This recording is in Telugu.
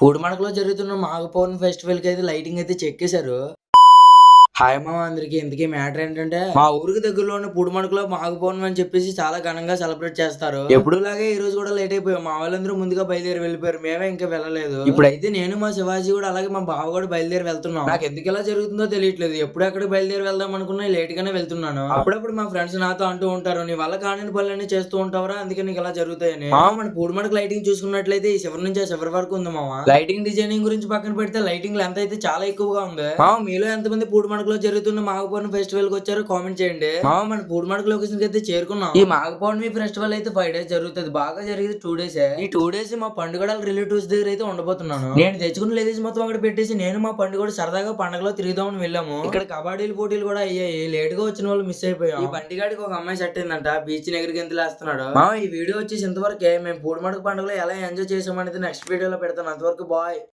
పూడిమడకలో జరుగుతున్న మాఘ పౌర్ణమి ఫెస్టివల్ కి అయితే లైటింగ్ అయితే చెక్కేశారు. హాయ్ మామ అందరికి. ఇంతకీ మ్యాటర్ ఏంటంటే మా ఊరికి దగ్గరలో ఉన్న పూడిమడకలో మాఘ పౌర్ణమి అని చెప్పేసి చాలా ఘనంగా సెలబ్రేట్ చేస్తారు. ఎప్పుడులాగే ఈ రోజు కూడా లేట్ అయిపోయాం. మా వాళ్ళందరూ ముందుగా బయలుదేరి వెళ్ళిపోయారు. మేమే ఇంకా వెళ్ళలేదు. ఇప్పుడైతే నేను మా శివాజీ కూడా అలాగే మా బావ కూడా బయలుదేరి వెళ్తున్నాం. నాకు ఎందుకు ఇలా జరుగుతుందో తెలియట్లేదు. ఎప్పుడు ఎక్కడికి బయలుదేరి వెళ్దాం అనుకున్నా లేట్ గానే వెళ్తున్నాను. అప్పుడప్పుడు మా ఫ్రెండ్స్ నాతో అంటూ ఉంటారు, నీ వల్ల కాని పనులన్నీ చేస్తూ ఉంటావరా, అందుకే నీకు ఇలా జరుగుతాయని. మామ మన పూడిమడక లైటింగ్ చూసుకున్నట్లయితే ఈ చివరి నుంచి ఆ చివరి వరకు ఉంది మామ. లైటింగ్ డిజైనింగ్ గురించి పక్కన పెడితే లైటింగ్ లెంత్ అయితే చాలా ఎక్కువగా ఉంది. మామ మీలో ఎంతమంది పూడిమడకలో జరుగుతున్న మాఘ పౌర్ణమి ఫెస్టివల్ కి వచ్చారో కామెంట్ చేయండి. మామ మన పూడిమడక లొకేషన్ కి అయితే చేరుకున్నాం. ఈ మాఘ పౌర్ణమి ఫెస్టివల్ అయితే 5 days జరుగుతుంది. బాగా జరిగేది 2 days. ఈ 2 days మా పండుగ రిలేటివ్స్ దగ్గర అయితే ఉండబోతున్నాను. నేను తెచ్చుకున్న లగేజ్ మొత్తం అక్కడ పెట్టేసి నేను మా పండుగ సరదాగా పండుగలో తిరుగుదామని వెళ్ళాము. ఇక్కడ కబడ్డీలు పోటీలు కూడా అయ్యాయి. లేట్ గా వచ్చిన వాళ్ళు మిస్ అయిపోయాం. ఈ బండిగాడికి ఒక అమ్మాయి సెట్ అయిందంట. బీచ్ ఎగిరికి గెంతులేస్తున్నాడు. మామ ఈ వీడియో వచ్చేసి ఇంతవరకే. మేము పూడిమడక పండుగలో ఎలా ఎంజాయ్ చేసామనేది నెక్స్ట్ వీడియోలో పెడతాను. అంతవరకు బాయ్.